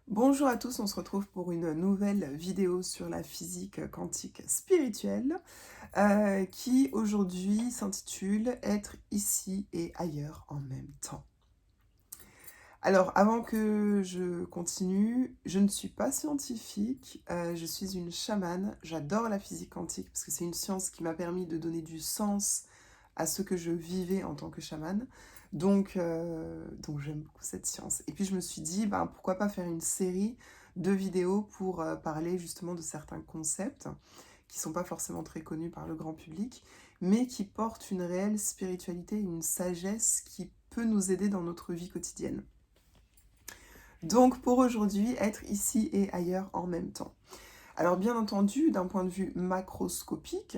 Bonjour à tous, on se retrouve pour une nouvelle vidéo sur la physique quantique spirituelle qui aujourd'hui s'intitule Être ici et ailleurs en même temps. Alors avant que je continue, je ne suis pas scientifique, je suis une chamane, j'adore la physique quantique parce que c'est une science qui m'a permis de donner du sens à ce que je vivais en tant que chamane. Donc j'aime beaucoup cette science. Et puis je me suis dit, ben, pourquoi pas faire une série de vidéos pour parler justement de certains concepts qui ne sont pas forcément très connus par le grand public, mais qui portent une réelle spiritualité, une sagesse qui peut nous aider dans notre vie quotidienne. Donc pour aujourd'hui, être ici et ailleurs en même temps. Alors bien entendu, d'un point de vue macroscopique,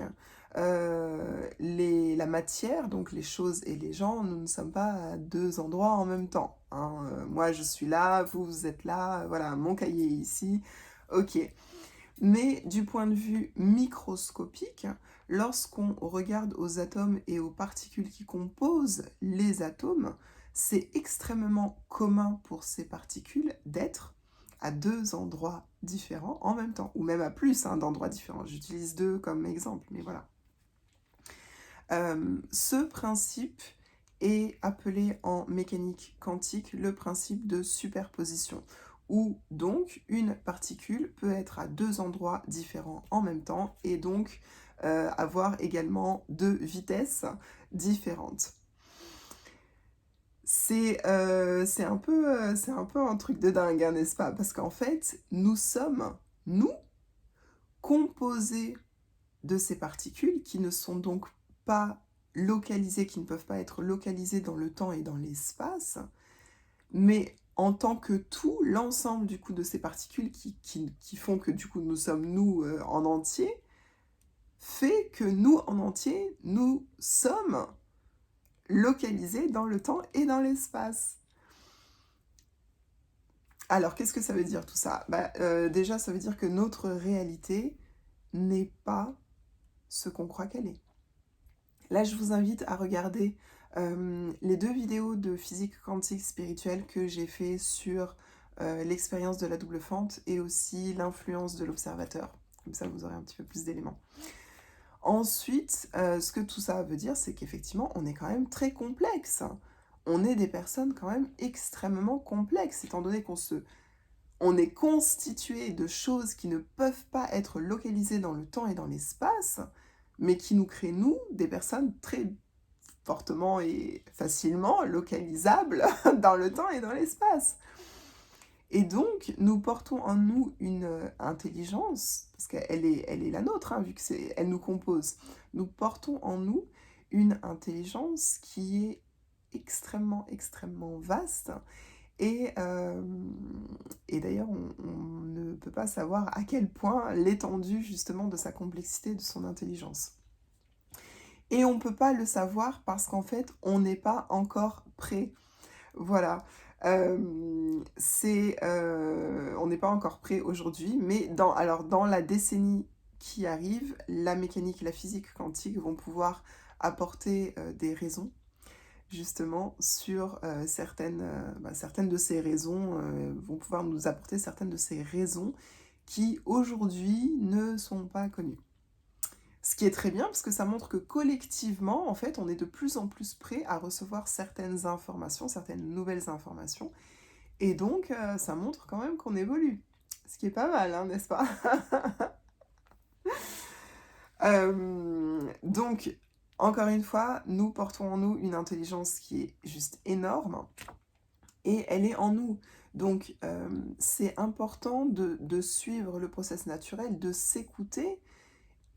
la matière, donc les choses et les gens, nous ne sommes pas à deux endroits en même temps, hein. Moi je suis là, vous êtes là, voilà, mon cahier est ici, ok. Mais du point de vue microscopique, lorsqu'on regarde aux atomes et aux particules qui composent les atomes, c'est extrêmement commun pour ces particules d'être à deux endroits différents en même temps, ou même à plus d'endroits différents. J'utilise deux comme exemple, mais voilà. Ce principe est appelé en mécanique quantique le principe de superposition, où donc une particule peut être à deux endroits différents en même temps et donc avoir également deux vitesses différentes. C'est un peu un truc de dingue, hein, n'est-ce pas? Parce qu'en fait, nous sommes, nous, composés de ces particules qui ne sont donc pas localisées, qui ne peuvent pas être localisées dans le temps et dans l'espace, mais en tant que tout, l'ensemble du coup de ces particules qui font que du coup nous sommes nous en entier, fait que nous en entier, nous sommes localisés dans le temps et dans l'espace. Alors, qu'est-ce que ça veut dire tout ça? Déjà, ça veut dire que notre réalité n'est pas ce qu'on croit qu'elle est. Là, je vous invite à regarder les deux vidéos de physique quantique spirituelle que j'ai fait sur l'expérience de la double fente et aussi l'influence de l'observateur. Comme ça, vous aurez un petit peu plus d'éléments. Ensuite, ce que tout ça veut dire, c'est qu'effectivement, on est quand même très complexe. On est des personnes quand même extrêmement complexes, étant donné on est constitué de choses qui ne peuvent pas être localisées dans le temps et dans l'espace, mais qui nous créent, nous, des personnes très fortement et facilement localisables dans le temps et dans l'espace. Et donc, nous portons en nous une intelligence, parce qu'elle elle est la nôtre, hein, vu que elle nous compose. Nous portons en nous une intelligence qui est extrêmement, extrêmement vaste. Et, euh, et d'ailleurs, on ne peut pas savoir à quel point l'étendue justement de sa complexité, de son intelligence. Et on ne peut pas le savoir parce qu'en fait, on n'est pas encore prêt. Voilà. On n'est pas encore prêt aujourd'hui, mais dans la décennie qui arrive, la mécanique et la physique quantique vont pouvoir apporter des raisons justement sur certaines de ces raisons, vont pouvoir nous apporter certaines de ces raisons qui aujourd'hui ne sont pas connues. Ce qui est très bien parce que ça montre que collectivement, en fait, on est de plus en plus prêt à recevoir certaines informations, certaines nouvelles informations. Et donc, ça montre quand même qu'on évolue. Ce qui est pas mal, hein, n'est-ce pas? Donc, encore une fois, nous portons en nous une intelligence qui est juste énorme et elle est en nous. Donc, c'est important de suivre le process naturel, de s'écouter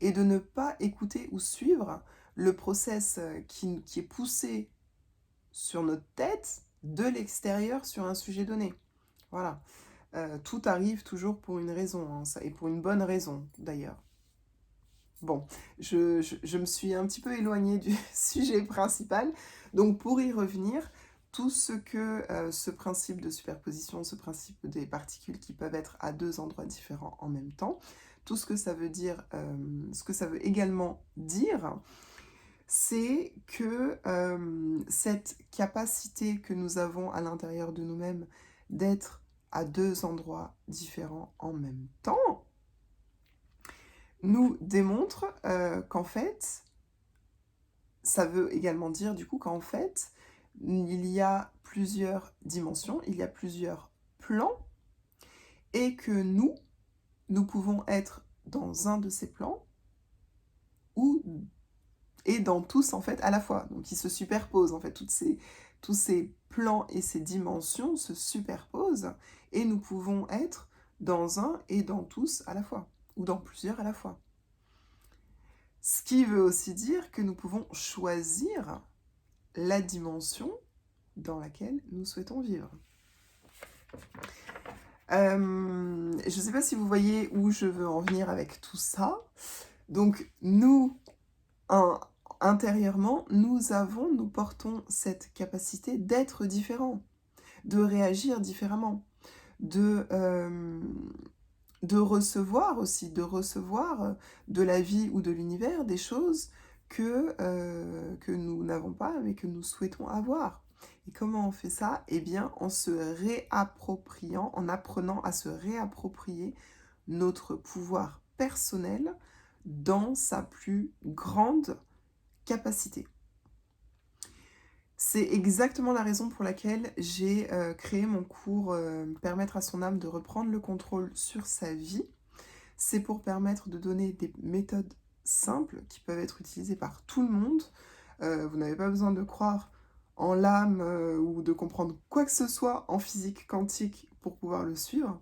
et de ne pas écouter ou suivre le process qui est poussé sur notre tête de l'extérieur sur un sujet donné. Voilà. Tout arrive toujours pour une raison, hein, et pour une bonne raison d'ailleurs. Bon, je me suis un petit peu éloignée du sujet principal, donc pour y revenir, tout ce que ce principe de superposition, ce principe des particules qui peuvent être à deux endroits différents en même temps, tout ce que ça veut dire, ce que ça veut également dire, c'est que cette capacité que nous avons à l'intérieur de nous-mêmes d'être à 2 endroits différents en même temps, nous démontre qu'en fait, ça veut également dire du coup qu'en fait, il y a plusieurs dimensions, il y a plusieurs plans, et que nous pouvons être dans un de ces plans ou et dans tous en fait à la fois. Donc ils se superposent en fait, tous ces plans et ces dimensions se superposent et nous pouvons être dans un et dans tous à la fois, ou dans plusieurs à la fois. Ce qui veut aussi dire que nous pouvons choisir la dimension dans laquelle nous souhaitons vivre. Je ne sais pas si vous voyez où je veux en venir avec tout ça. Donc nous, intérieurement, nous portons cette capacité d'être différents, de réagir différemment, de recevoir aussi, de la vie ou de l'univers des choses que nous n'avons pas, mais que nous souhaitons avoir. Et comment on fait ça? Eh bien, en se réappropriant, en apprenant à se réapproprier notre pouvoir personnel dans sa plus grande capacité. C'est exactement la raison pour laquelle j'ai créé mon cours Permettre à son âme de reprendre le contrôle sur sa vie. C'est pour permettre de donner des méthodes simples qui peuvent être utilisées par tout le monde. Vous n'avez pas besoin de croire en l'âme ou de comprendre quoi que ce soit en physique quantique pour pouvoir le suivre.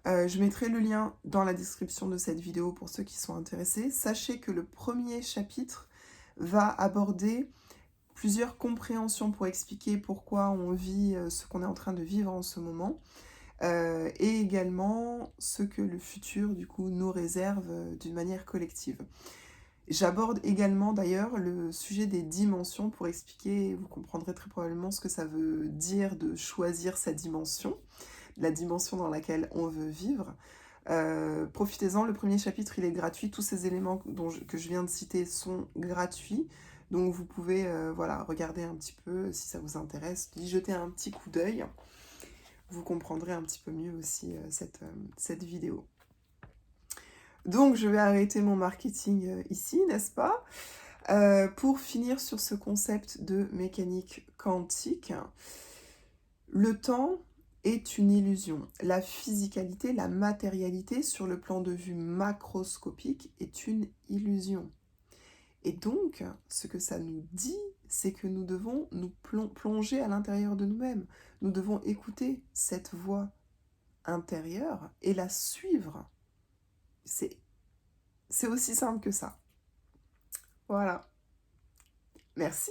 Je mettrai le lien dans la description de cette vidéo pour ceux qui sont intéressés. Sachez que le premier chapitre va aborder plusieurs compréhensions pour expliquer pourquoi on vit ce qu'on est en train de vivre en ce moment, et également ce que le futur du coup nous réserve d'une manière collective. J'aborde également d'ailleurs le sujet des dimensions pour expliquer, vous comprendrez très probablement ce que ça veut dire de choisir sa dimension, la dimension dans laquelle on veut vivre. Profitez-en, le premier chapitre il est gratuit, tous ces éléments que je viens de citer sont gratuits, donc vous pouvez voilà, regarder un petit peu si ça vous intéresse, y jeter un petit coup d'œil, vous comprendrez un petit peu mieux aussi cette vidéo. Donc je vais arrêter mon marketing ici, n'est-ce pas? Pour finir sur ce concept de mécanique quantique, le temps est une illusion. La physicalité, la matérialité sur le plan de vue macroscopique est une illusion. Et donc, ce que ça nous dit, c'est que nous devons nous plonger à l'intérieur de nous-mêmes. Nous devons écouter cette voix intérieure et la suivre. C'est aussi simple que ça. Voilà. Merci.